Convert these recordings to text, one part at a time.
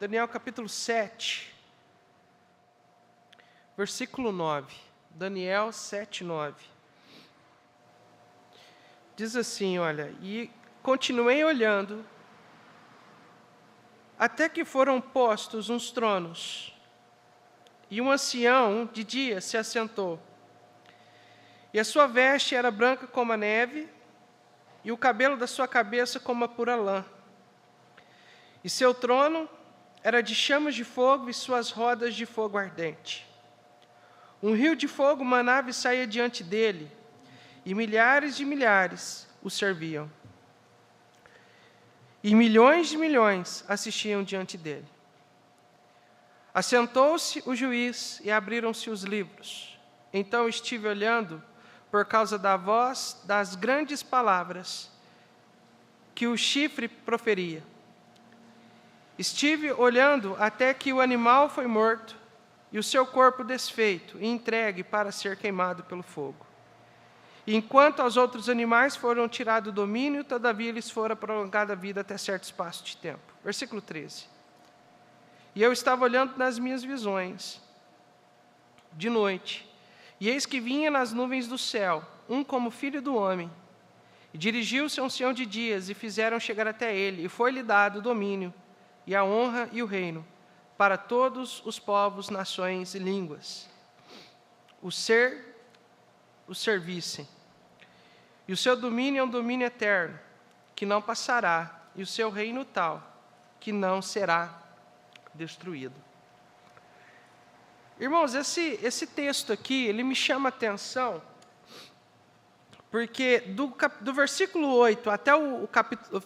Daniel capítulo 7, versículo 9. Daniel 7, 9. Diz assim, olha, e continuei olhando, até que foram postos uns tronos, e um ancião de dia se assentou. E a sua veste era branca como a neve, e o cabelo da sua cabeça como a pura lã. E seu trono era de chamas de fogo e suas rodas de fogo ardente. Um rio de fogo manava e saía diante dele, e milhares de milhares o serviam. E milhões de milhões assistiam diante dele. Assentou-se o juiz e abriram-se os livros. Então estive olhando por causa da voz das grandes palavras que o chifre proferia. Estive olhando até que o animal foi morto e o seu corpo desfeito e entregue para ser queimado pelo fogo. E enquanto aos outros animais foram tirado o domínio, todavia lhes fora prolongada a vida até certo espaço de tempo. Versículo 13. E eu estava olhando nas minhas visões, de noite, e eis que vinha nas nuvens do céu, um como filho do homem, e dirigiu-se a um ancião de dias, e fizeram chegar até ele, e foi-lhe dado o domínio, e a honra e o reino, para todos os povos, nações e línguas. O servissem. E o seu domínio é um domínio eterno, que não passará, e o seu reino tal, que não será destruído. Irmãos, esse texto aqui, ele me chama a atenção, porque do versículo 8 até o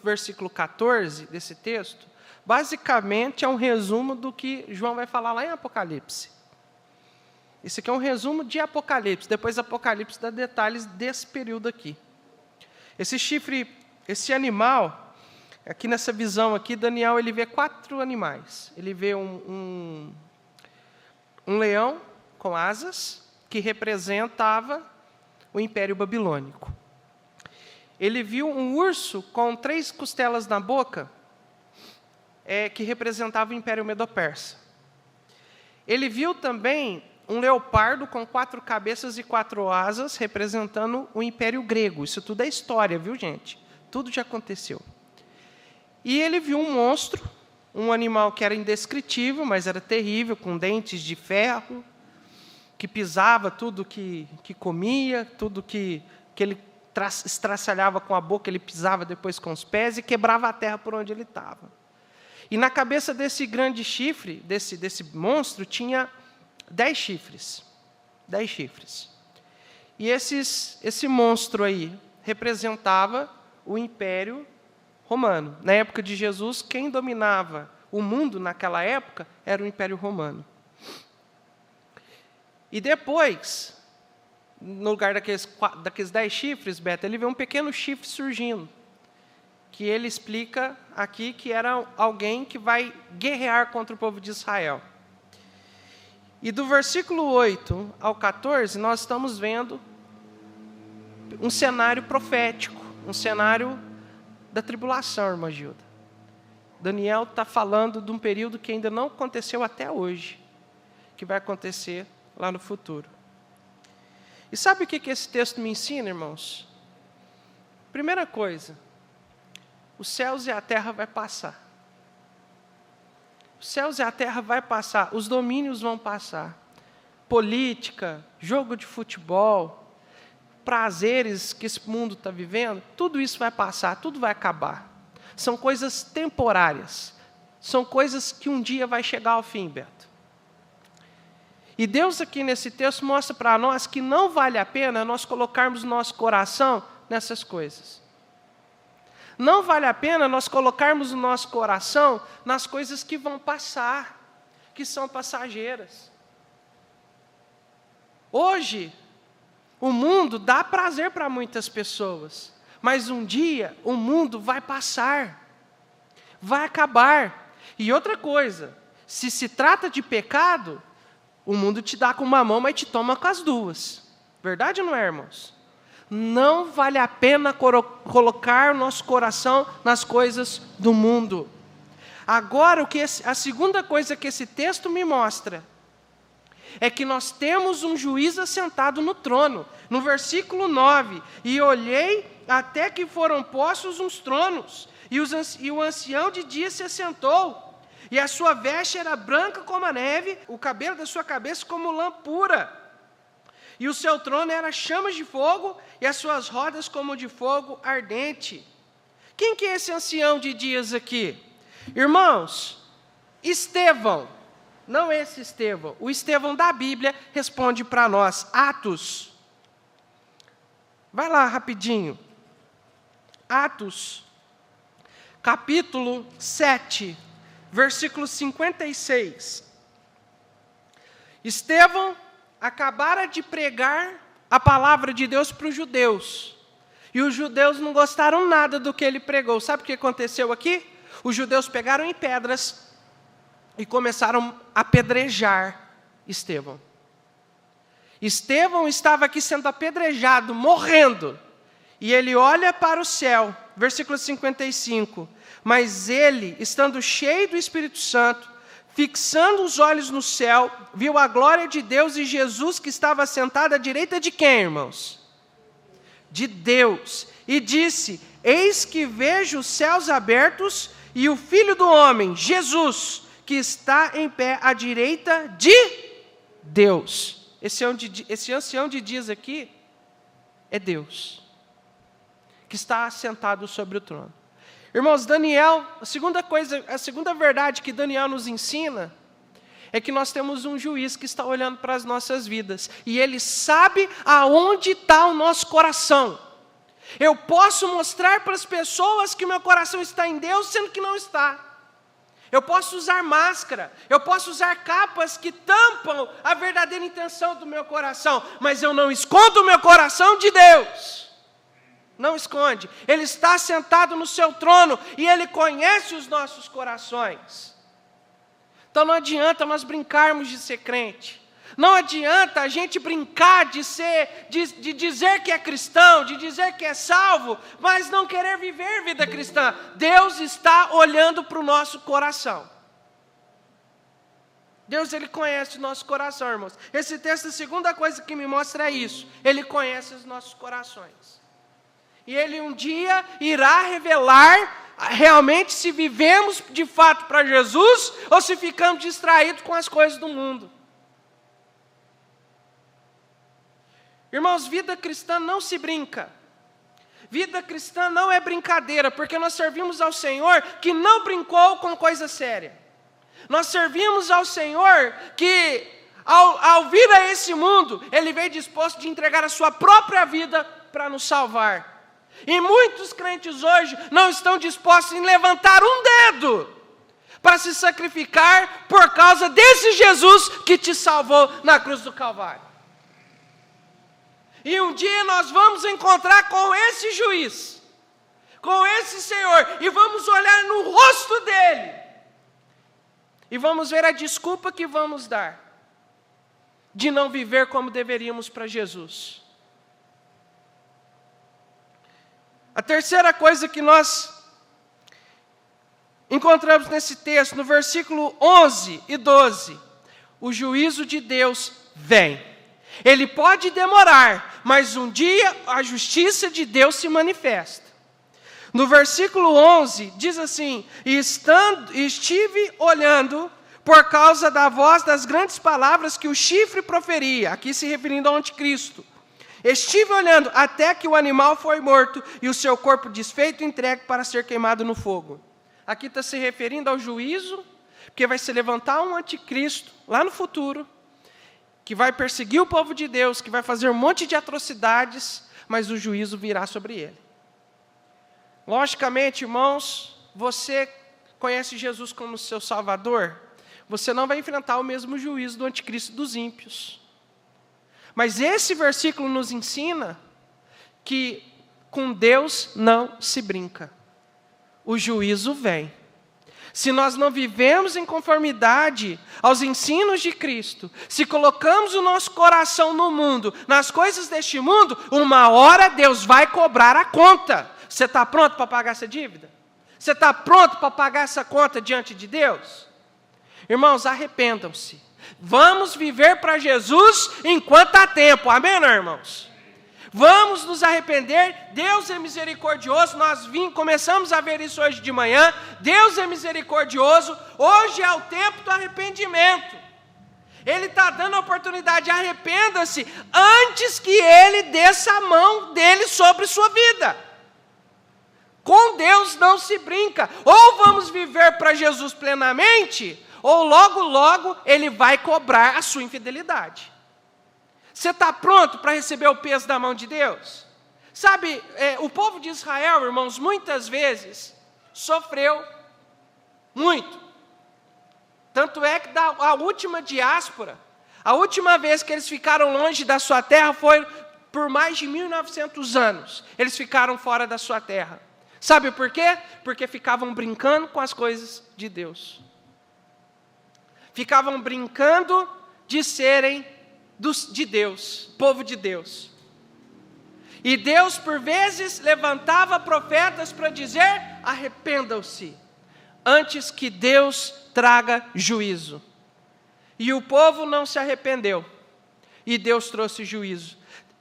versículo 14 desse texto, basicamente é um resumo do que João vai falar lá em Apocalipse. Isso aqui é um resumo de Apocalipse, depois Apocalipse dá detalhes desse período aqui. Esse chifre, esse animal, aqui nessa visão aqui, Daniel ele vê 4 animais. Ele vê um leão com asas, que representava o Império Babilônico. Ele viu um urso com 3 costelas na boca, que representava o Império Medo-Persa. Ele viu também um leopardo com 4 cabeças e 4 asas, representando o Império Grego. Isso tudo é história, viu, gente? Tudo já aconteceu. E ele viu um monstro, um animal que era indescritível, mas era terrível, com dentes de ferro, que pisava tudo que comia, tudo que ele estraçalhava com a boca, ele pisava depois com os pés e quebrava a terra por onde ele estava. E na cabeça desse grande chifre, desse monstro, tinha 10 chifres. 10 chifres. E esse monstro aí representava o Império Romano. Na época de Jesus, quem dominava o mundo naquela época era o Império Romano. E depois, no lugar daqueles 10 chifres, Beto, ele vê um pequeno chifre surgindo, que ele explica aqui que era alguém que vai guerrear contra o povo de Israel. E do versículo 8 ao 14, nós estamos vendo um cenário profético, um cenário da tribulação, irmã Gilda. Daniel está falando de um período que ainda não aconteceu até hoje, que vai acontecer lá no futuro. E sabe o que esse texto me ensina, irmãos? Primeira coisa, os céus e a terra vai passar. Os céus e a terra vai passar, os domínios vão passar. Política, jogo de futebol, prazeres que esse mundo está vivendo, tudo isso vai passar, tudo vai acabar. São coisas temporárias. São coisas que um dia vai chegar ao fim, Beto. E Deus aqui nesse texto mostra para nós que não vale a pena nós colocarmos nosso coração nessas coisas. Não vale a pena nós colocarmos o nosso coração nas coisas que vão passar, que são passageiras. Hoje, o mundo dá prazer para muitas pessoas, mas um dia o mundo vai passar, vai acabar. E outra coisa, se trata de pecado, o mundo te dá com uma mão, mas te toma com as duas. Verdade ou não é, irmãos? Não vale a pena colocar o nosso coração nas coisas do mundo. Agora, a segunda coisa que esse texto me mostra é que nós temos um juiz assentado no trono. No versículo 9, e olhei até que foram postos uns tronos, e o ancião de dia se assentou, e a sua veste era branca como a neve, o cabelo da sua cabeça como lã pura. E o seu trono era chamas de fogo, e as suas rodas como de fogo ardente. Quem que é esse ancião de dias aqui? Irmãos, Estevão, não esse Estevão, o Estevão da Bíblia responde para nós, Atos. Vai lá rapidinho. Atos, capítulo 7, versículo 56. Estevão acabara de pregar a palavra de Deus para os judeus. E os judeus não gostaram nada do que ele pregou. Sabe o que aconteceu aqui? Os judeus pegaram em pedras e começaram a apedrejar Estevão. Estevão estava aqui sendo apedrejado, morrendo. E ele olha para o céu, versículo 55. Mas ele, estando cheio do Espírito Santo, fixando os olhos no céu, viu a glória de Deus e Jesus que estava sentado à direita de quem, irmãos? De Deus. E disse, eis que vejo os céus abertos e o Filho do Homem, Jesus, que está em pé à direita de Deus. Esse ancião de dias aqui é Deus, que está assentado sobre o trono. Irmãos, Daniel, a segunda verdade que Daniel nos ensina é que nós temos um juiz que está olhando para as nossas vidas e ele sabe aonde está o nosso coração. Eu posso mostrar para as pessoas que meu coração está em Deus, sendo que não está. Eu posso usar máscara, eu posso usar capas que tampam a verdadeira intenção do meu coração, mas eu não escondo o meu coração de Deus. Não esconde. Ele está sentado no seu trono e Ele conhece os nossos corações. Então não adianta nós brincarmos de ser crente. Não adianta a gente brincar de dizer que é cristão, de dizer que é salvo, mas não querer viver vida cristã. Deus está olhando para o nosso coração. Deus, Ele conhece o nosso coração, irmãos. Esse texto, a segunda coisa que me mostra é isso. Ele conhece os nossos corações. E Ele um dia irá revelar realmente se vivemos de fato para Jesus ou se ficamos distraídos com as coisas do mundo. Irmãos, vida cristã não se brinca. Vida cristã não é brincadeira, porque nós servimos ao Senhor que não brincou com coisa séria. Nós servimos ao Senhor que, ao vir a esse mundo, Ele veio disposto de entregar a sua própria vida para nos salvar. E muitos crentes hoje não estão dispostos em levantar um dedo para se sacrificar por causa desse Jesus que te salvou na cruz do Calvário. E um dia nós vamos encontrar com esse juiz, com esse Senhor, e vamos olhar no rosto dele, e vamos ver a desculpa que vamos dar, de não viver como deveríamos para Jesus. A terceira coisa que nós encontramos nesse texto, no versículo 11 e 12, o juízo de Deus vem. Ele pode demorar, mas um dia a justiça de Deus se manifesta. No versículo 11, diz assim, estive olhando por causa da voz das grandes palavras que o chifre proferia, aqui se referindo ao anticristo. Estive olhando até que o animal foi morto e o seu corpo desfeito e entregue para ser queimado no fogo. Aqui está se referindo ao juízo, porque vai se levantar um anticristo lá no futuro, que vai perseguir o povo de Deus, que vai fazer um monte de atrocidades, mas o juízo virá sobre ele. Logicamente, irmãos, você conhece Jesus como seu Salvador, você não vai enfrentar o mesmo juízo do anticristo dos ímpios. Mas esse versículo nos ensina que com Deus não se brinca. O juízo vem. Se nós não vivemos em conformidade aos ensinos de Cristo, se colocamos o nosso coração no mundo, nas coisas deste mundo, uma hora Deus vai cobrar a conta. Você está pronto para pagar essa dívida? Você está pronto para pagar essa conta diante de Deus? Irmãos, arrependam-se. Vamos viver para Jesus enquanto há tempo. Amém, não, irmãos? Vamos nos arrepender. Deus é misericordioso. Nós começamos a ver isso hoje de manhã. Deus é misericordioso. Hoje é o tempo do arrependimento. Ele está dando a oportunidade. Arrependa-se antes que Ele desça a mão dEle sobre sua vida. Com Deus não se brinca. Ou vamos viver para Jesus plenamente, ou logo, logo Ele vai cobrar a sua infidelidade. Você está pronto para receber o peso da mão de Deus? Sabe, o povo de Israel, irmãos, muitas vezes sofreu muito. Tanto é que a última diáspora, a última vez que eles ficaram longe da sua terra foi por mais de 1900 anos. Eles ficaram fora da sua terra. Sabe por quê? Porque ficavam brincando com as coisas de Deus. Ficavam brincando de serem de Deus, povo de Deus. E Deus, por vezes, levantava profetas para dizer: arrependam-se, antes que Deus traga juízo. E o povo não se arrependeu, e Deus trouxe juízo.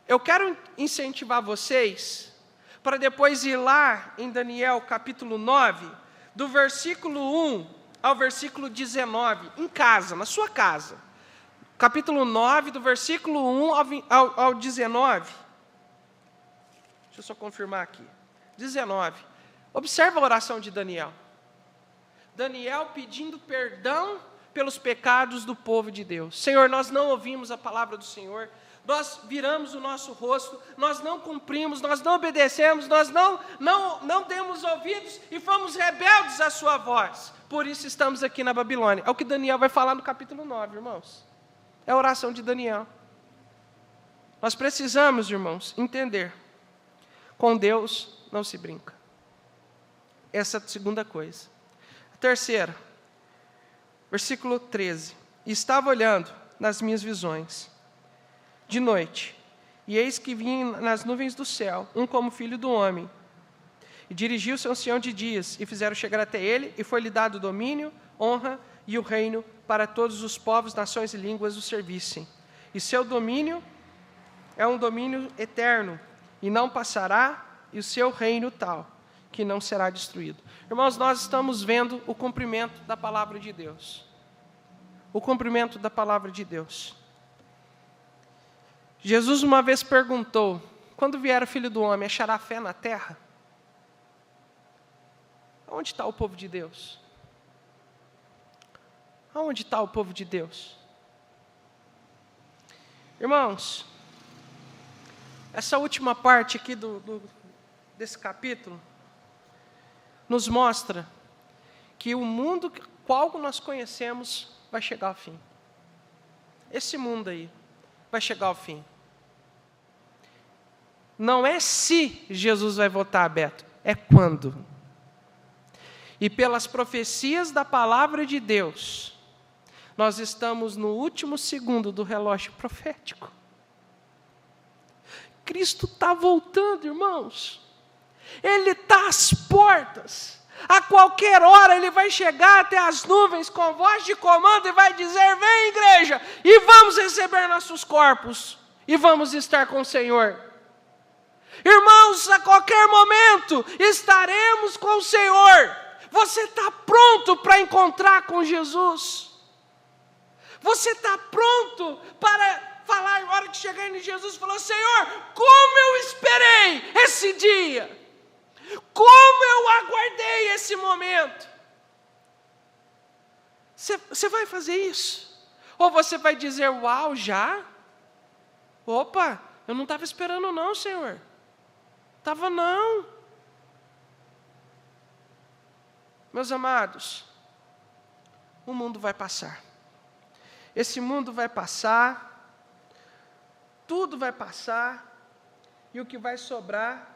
Eu quero incentivar vocês para depois ir lá em Daniel capítulo 9, do versículo 1 ao versículo 19, em casa, na sua casa. Capítulo 9, do versículo 1 ao 19. Deixa eu só confirmar aqui. 19. Observa a oração de Daniel. Daniel pedindo perdão pelos pecados do povo de Deus. Senhor, nós não ouvimos a palavra do Senhor, nós viramos o nosso rosto, nós não cumprimos, nós não obedecemos, nós não demos ouvidos e fomos rebeldes à sua voz. Por isso estamos aqui na Babilônia. É o que Daniel vai falar no capítulo 9, irmãos. É a oração de Daniel. Nós precisamos, irmãos, entender. Com Deus não se brinca. Essa é a segunda coisa. A terceira, versículo 13. E estava olhando nas minhas visões, de noite, e eis que vinha nas nuvens do céu, um como filho do homem. E dirigiu-se ao ancião de dias, e fizeram chegar até ele, e foi-lhe dado domínio, honra e o reino, para todos os povos, nações e línguas o servissem. E seu domínio é um domínio eterno, e não passará, e o seu reino tal, que não será destruído. Irmãos, nós estamos vendo o cumprimento da palavra de Deus. O cumprimento da palavra de Deus. Jesus uma vez perguntou: quando vier o Filho do Homem, achará fé na terra? Onde está o povo de Deus? Aonde está o povo de Deus? Irmãos, essa última parte aqui desse capítulo nos mostra que o mundo qual nós conhecemos vai chegar ao fim. Esse mundo aí vai chegar ao fim. Não é se Jesus vai voltar, Beto, é quando. E pelas profecias da palavra de Deus, nós estamos no último segundo do relógio profético. Cristo está voltando, irmãos. Ele está às portas. A qualquer hora Ele vai chegar até as nuvens com voz de comando e vai dizer: vem, igreja, e vamos receber nossos corpos, e vamos estar com o Senhor. Irmãos, a qualquer momento estaremos com o Senhor. Você está pronto para encontrar com Jesus? Você está pronto para falar, na hora que chegar em Jesus, falou: Senhor, como eu esperei esse dia, como eu aguardei esse momento. Você vai fazer isso? Ou você vai dizer: uau, já? Opa, eu não estava esperando não, Senhor. Estava não. Meus amados, o mundo vai passar. Esse mundo vai passar, tudo vai passar, e o que vai sobrar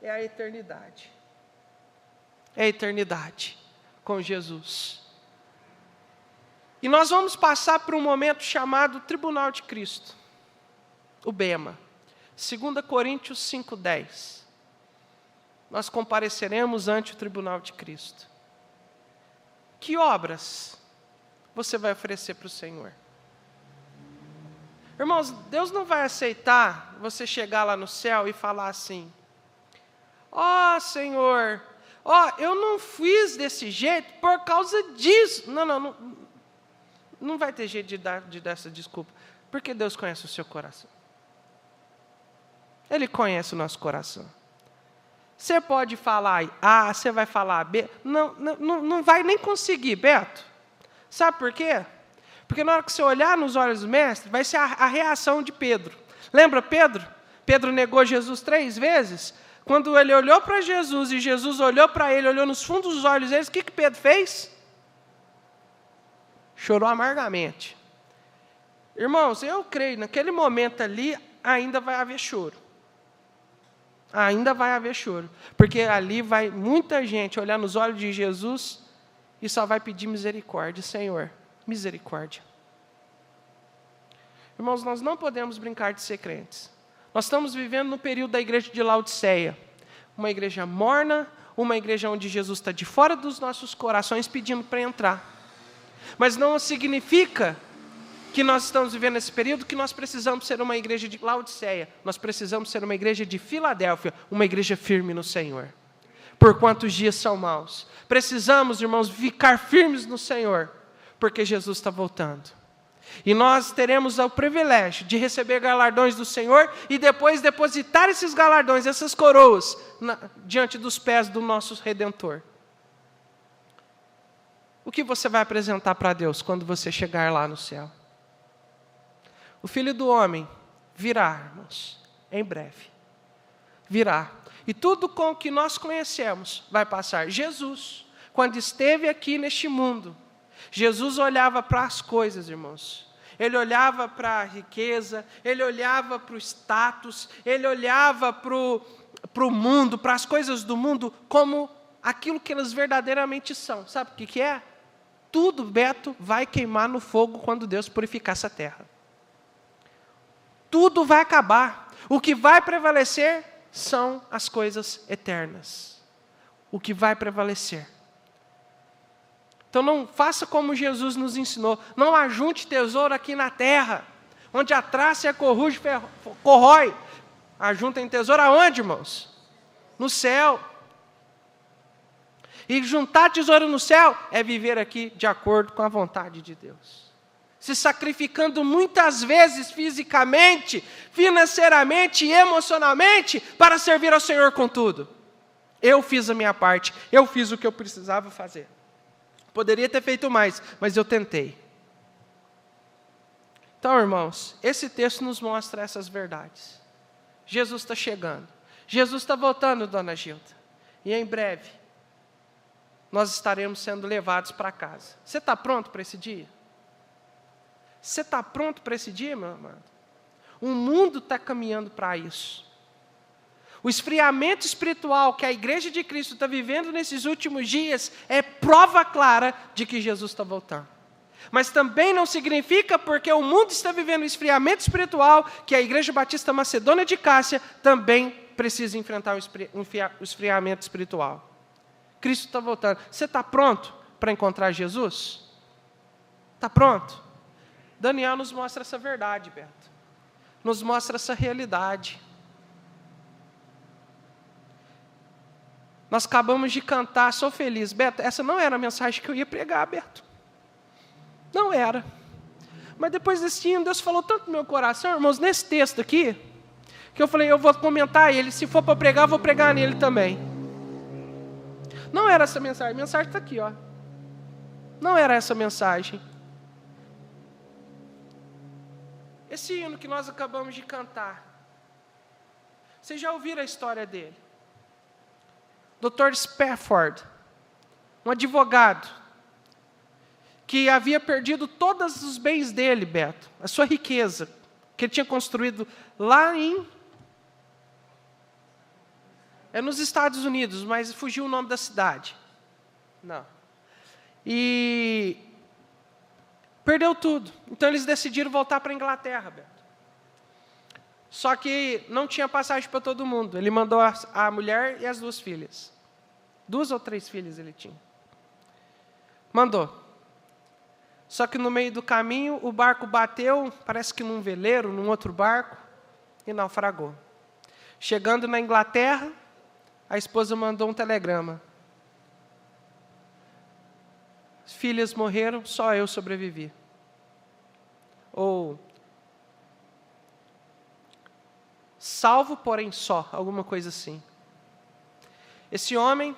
é a eternidade. É a eternidade com Jesus. E nós vamos passar por um momento chamado Tribunal de Cristo, o Bema. 2 Coríntios 5:10. nós compareceremos ante o tribunal de Cristo. Que obras você vai oferecer para o Senhor? Irmãos, Deus não vai aceitar você chegar lá no céu e falar assim: ó Senhor, eu não fiz desse jeito por causa disso. Não vai ter jeito de dar essa desculpa, porque Deus conhece o seu coração. Ele conhece o nosso coração. Você pode falar A, você vai falar B. Não vai nem conseguir, Beto. Sabe por quê? Porque na hora que você olhar nos olhos do mestre, vai ser a reação de Pedro. Lembra Pedro? Pedro negou Jesus 3 vezes. Quando ele olhou para Jesus e Jesus olhou para ele, olhou nos fundos dos olhos deles, o que Pedro fez? Chorou amargamente. Irmãos, eu creio, naquele momento ali, ainda vai haver choro. Ainda vai haver choro. Porque ali vai muita gente olhar nos olhos de Jesus e só vai pedir misericórdia. Senhor, misericórdia. Irmãos, nós não podemos brincar de ser crentes. Nós estamos vivendo no período da igreja de Laodiceia. Uma igreja morna, uma igreja onde Jesus está de fora dos nossos corações pedindo para entrar. Mas não significa que nós estamos vivendo esse período que nós precisamos ser uma igreja de Laodiceia. Nós precisamos ser uma igreja de Filadélfia, uma igreja firme no Senhor. Por quantos dias são maus. Precisamos, irmãos, ficar firmes no Senhor, porque Jesus está voltando. E nós teremos o privilégio de receber galardões do Senhor e depois depositar esses galardões, essas coroas, diante dos pés do nosso Redentor. O que você vai apresentar para Deus quando você chegar lá no céu? O Filho do Homem virá, irmãos, em breve. Virá. E tudo com o que nós conhecemos vai passar. Jesus, quando esteve aqui neste mundo, Jesus olhava para as coisas, irmãos. Ele olhava para a riqueza, ele olhava para o status, ele olhava para o mundo, para as coisas do mundo, como aquilo que elas verdadeiramente são. Sabe o que é? Tudo, Beto, vai queimar no fogo quando Deus purificar essa terra. Tudo vai acabar. O que vai prevalecer são as coisas eternas. O que vai prevalecer. Então não faça como Jesus nos ensinou. Não ajunte tesouro aqui na terra, onde a traça e a corrugem corrói. Ajuntem tesouro aonde, irmãos? No céu. E juntar tesouro no céu é viver aqui de acordo com a vontade de Deus. Se sacrificando muitas vezes fisicamente, financeiramente e emocionalmente para servir ao Senhor com tudo. Eu fiz a minha parte, eu fiz o que eu precisava fazer. Poderia ter feito mais, mas eu tentei. Então, irmãos, esse texto nos mostra essas verdades. Jesus está chegando. Jesus está voltando, dona Gilda. E em breve, nós estaremos sendo levados para casa. Você está pronto para esse dia? Você está pronto para esse dia, meu amado? O mundo está caminhando para isso. O esfriamento espiritual que a igreja de Cristo está vivendo nesses últimos dias é prova clara de que Jesus está voltando. Mas também não significa, porque o mundo está vivendo um esfriamento espiritual, que a Igreja Batista Macedônia de Cássia também precisa enfrentar o esfriamento espiritual. Cristo está voltando. Você está pronto para encontrar Jesus? Está pronto? Daniel nos mostra essa verdade, Beto. Nos mostra essa realidade. Nós acabamos de cantar, sou feliz. Beto, essa não era a mensagem que eu ia pregar, Beto. Não era. Mas depois desse hino, Deus falou tanto no meu coração, irmãos, nesse texto aqui, que eu falei, eu vou comentar ele. Se for para pregar, eu vou pregar nele também. Não era essa mensagem. A mensagem está aqui, ó. Não era essa mensagem. Esse hino que nós acabamos de cantar, vocês já ouviram a história dele? Dr. Spafford, um advogado, que havia perdido todos os bens dele, Beto, a sua riqueza, que ele tinha construído lá nos Estados Unidos, mas fugiu o nome da cidade. Não. E perdeu tudo. Então eles decidiram voltar para a Inglaterra, Beto. Só que não tinha passagem para todo mundo. Ele mandou a mulher e as 2 filhas. 2 ou 3 filhas ele tinha. Mandou. Só que no meio do caminho, o barco bateu, parece que num veleiro, num outro barco, e naufragou. Chegando na Inglaterra, a esposa mandou um telegrama. As filhas morreram, só eu sobrevivi. Ou, salvo, porém só, alguma coisa assim. Esse homem,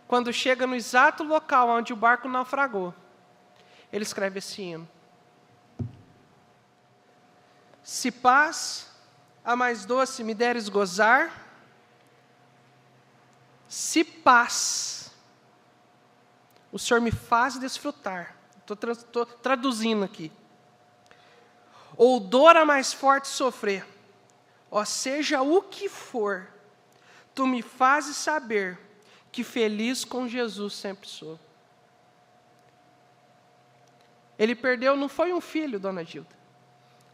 quando chega no exato local onde o barco naufragou, ele escreve esse hino. Se paz a mais doce me deres gozar, se paz o Senhor me faz desfrutar, estou traduzindo aqui, ou dor a mais forte sofrer, ó seja o que for, tu me fazes saber que feliz com Jesus sempre sou. Ele perdeu, não foi um filho, dona Gilda.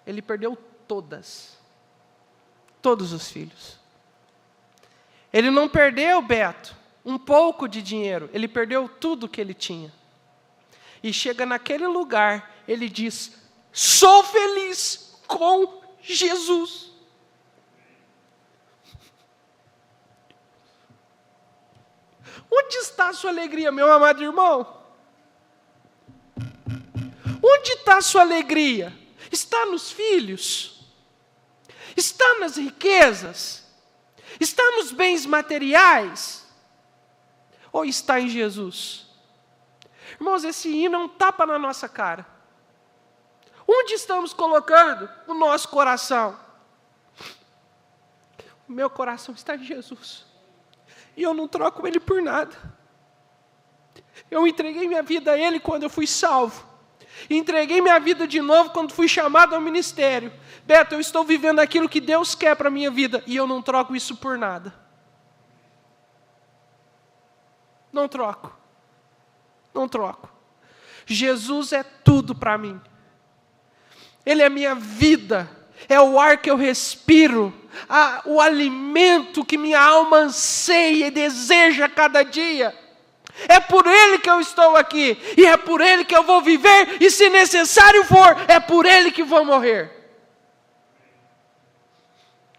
Ele perdeu todos os filhos. Ele não perdeu, Beto, um pouco de dinheiro. Ele perdeu tudo que ele tinha. E chega naquele lugar, ele diz, sou feliz com Jesus. Onde está a sua alegria, meu amado irmão? Onde está a sua alegria? Está nos filhos? Está nas riquezas? Está nos bens materiais? Ou está em Jesus? Irmãos, esse hino é um tapa na nossa cara. Onde estamos colocando o nosso coração? O meu coração está em Jesus. E eu não troco Ele por nada. Eu entreguei minha vida a Ele quando eu fui salvo. Entreguei minha vida de novo quando fui chamado ao ministério. Beto, eu estou vivendo aquilo que Deus quer para a minha vida. E eu não troco isso por nada. Não troco. Não troco. Jesus é tudo para mim. Ele é minha vida. É o ar que eu respiro. O alimento que minha alma anseia e deseja a cada dia. É por Ele que eu estou aqui, e é por Ele que eu vou viver, e se necessário for, é por Ele que vou morrer.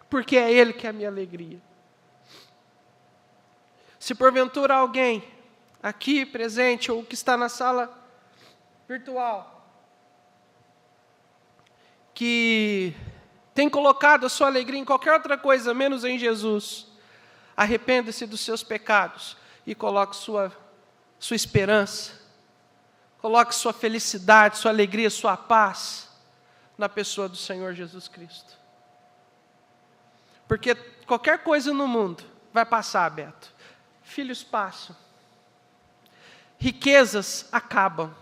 Porque é Ele que é a minha alegria. Se porventura alguém, aqui presente, ou que está na sala virtual, que tem colocado a sua alegria em qualquer outra coisa, menos em Jesus, arrependa-se dos seus pecados, e coloque sua esperança, coloque sua felicidade, sua alegria, sua paz na pessoa do Senhor Jesus Cristo. Porque qualquer coisa no mundo vai passar, Beto. Filhos passam. Riquezas acabam.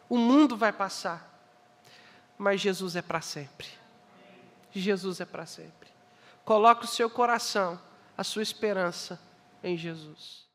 O mundo vai passar. Mas Jesus é para sempre. Jesus é para sempre. Coloque o seu coração, a sua esperança em Jesus.